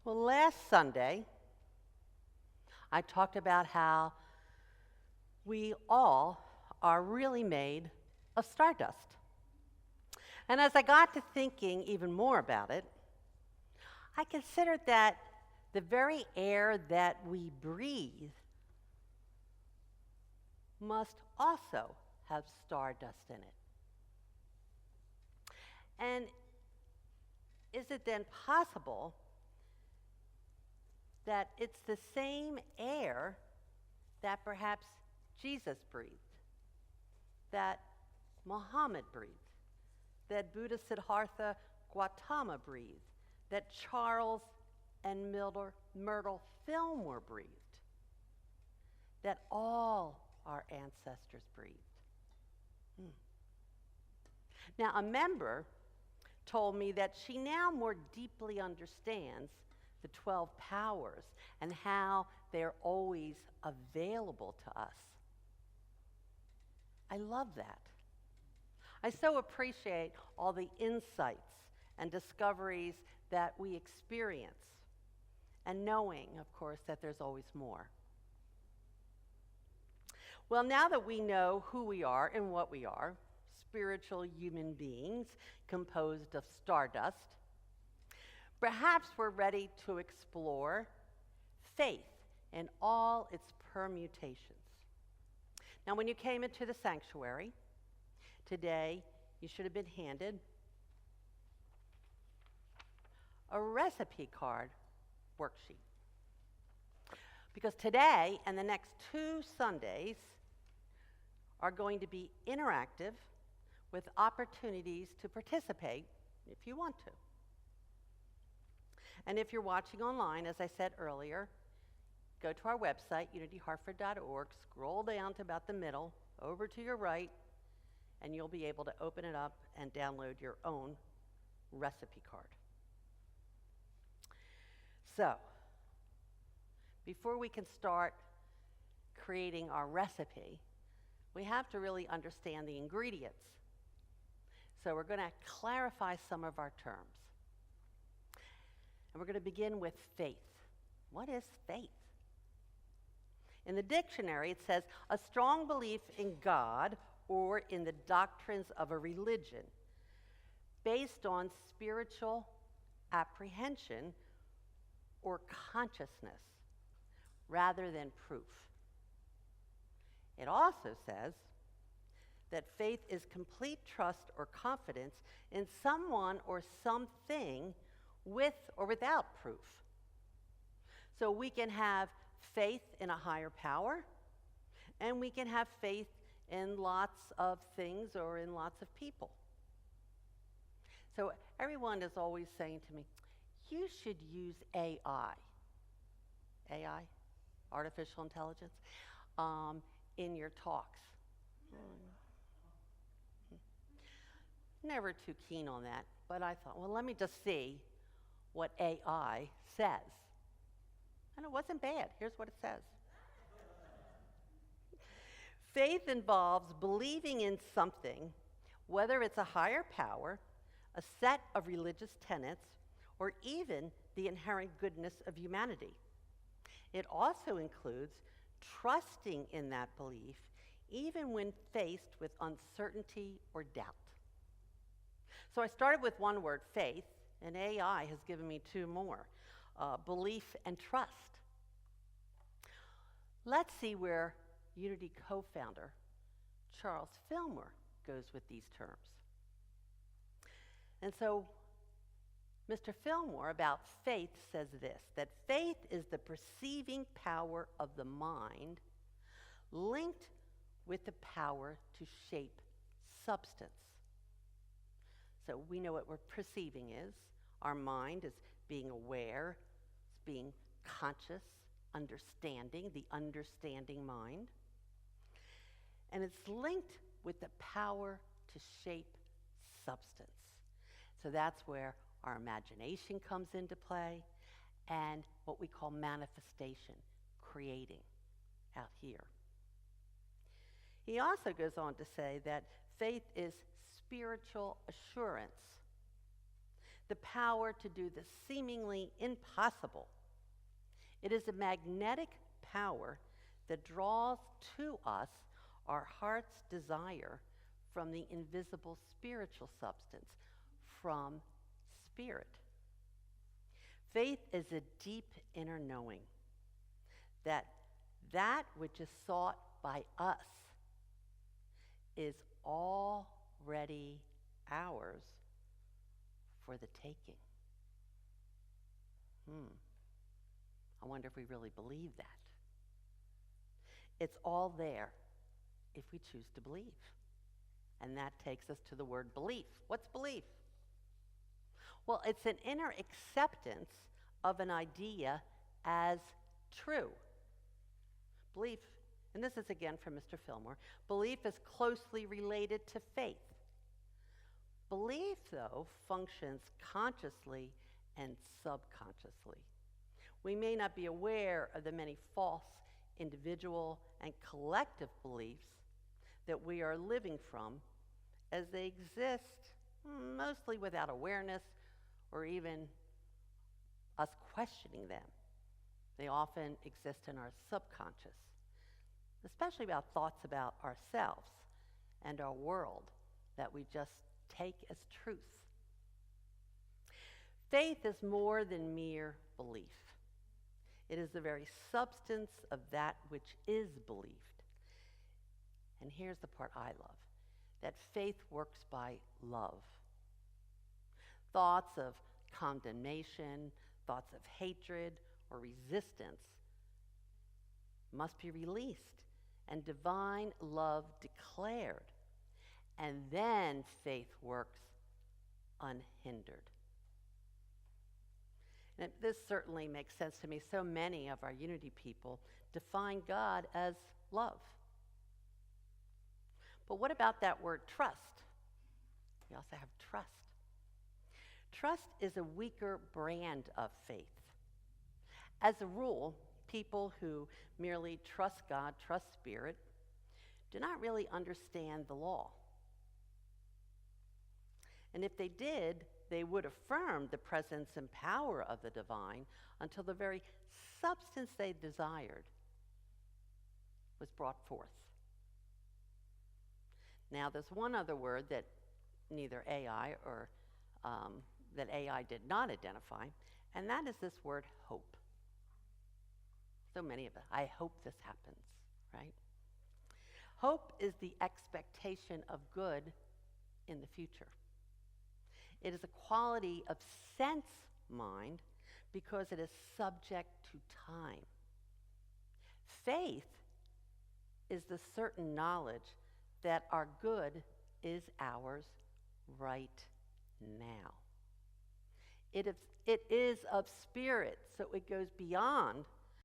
Well, last Sunday, I talked about how we all are really made of stardust. And as I got to thinking even more about it, I considered that the very air that we breathe must also have stardust in it. And is it then possible that it's the same air that perhaps Jesus breathed, that Muhammad breathed, that Buddha Siddhartha Gautama breathed, that Charles and Myrtle Fillmore breathed, that all our ancestors breathed? Now, a member told me that she now more deeply understands the 12 powers and how they're always available to us. I love that. I so appreciate all the insights and discoveries that we experience, and knowing, of course, that there's always more. Well, now that we know who we are and what we are, spiritual human beings composed of stardust, perhaps we're ready to explore faith in all its permutations. Now, when you came into the sanctuary today, you should have been handed a recipe card worksheet. Because today and the next 2 Sundays are going to be interactive with opportunities to participate if you want to. And if you're watching online, as I said earlier, go to our website, unityhartford.org, scroll down to about the middle, over to your right, and you'll be able to open it up and download your own recipe card. So, before we can start creating our recipe, we have to really understand the ingredients. So we're going to clarify some of our terms. And we're going to begin with faith. What is faith? In the dictionary, it says a strong belief in God or in the doctrines of a religion based on spiritual apprehension or consciousness rather than proof. It also says that faith is complete trust or confidence in someone or something with or without proof. So we can have faith in a higher power, and we can have faith in lots of things or in lots of people. So everyone is always saying to me, you should use AI, artificial intelligence, in your talks. Never too keen on that, but I thought, well, let me just see what AI says. And it wasn't bad. Here's what it says. Faith involves believing in something, whether it's a higher power, a set of religious tenets, or even the inherent goodness of humanity. It also includes trusting in that belief, even when faced with uncertainty or doubt. So I started with one word, faith, and AI has given me 2 more, belief and trust. Let's see where Unity co-founder Charles Fillmore goes with these terms. And so Mr. Fillmore about faith says this, that faith is the perceiving power of the mind linked with the power to shape substance. So we know what we're perceiving is. Our mind is being aware, it's being conscious, understanding, the understanding mind. And it's linked with the power to shape substance. So that's where our imagination comes into play and what we call manifestation, creating out here. He also goes on to say that faith is spiritual assurance the power to do the seemingly impossible. It is a magnetic power that draws to us our heart's desire from the invisible spiritual substance, from spirit. Faith is a deep inner knowing that that which is sought by us is already ours for the taking. I wonder if we really believe that. It's all there if we choose to believe. And that takes us to the word belief. What's belief? Well, it's an inner acceptance of an idea as true. Belief, and this is again from Mr. Fillmore, belief is closely related to faith. Belief, though, functions consciously and subconsciously. We may not be aware of the many false individual and collective beliefs that we are living from as they exist mostly without awareness or even us questioning them. They often exist in our subconscious, especially about thoughts about ourselves and our world that we just take as truth. Faith is more than mere belief. It is the very substance of that which is believed. And here's the part I love, that faith works by love. Thoughts of condemnation, thoughts of hatred or resistance must be released and divine love declared. And then faith works unhindered. And this certainly makes sense to me. So many of our Unity people define God as love. But what about that word trust? We also have trust. Trust is a weaker brand of faith. As a rule, people who merely trust God, trust Spirit, do not really understand the law. And if they did, they would affirm the presence and power of the divine until the very substance they desired was brought forth. Now, there's one other word that neither AI or that AI did not identify, and that is this word hope. So many of us, I hope this happens, right? Hope is the expectation of good in the future. It is a quality of sense mind because it is subject to time. Faith is the certain knowledge that our good is ours right now. It is of spirit, so it goes beyond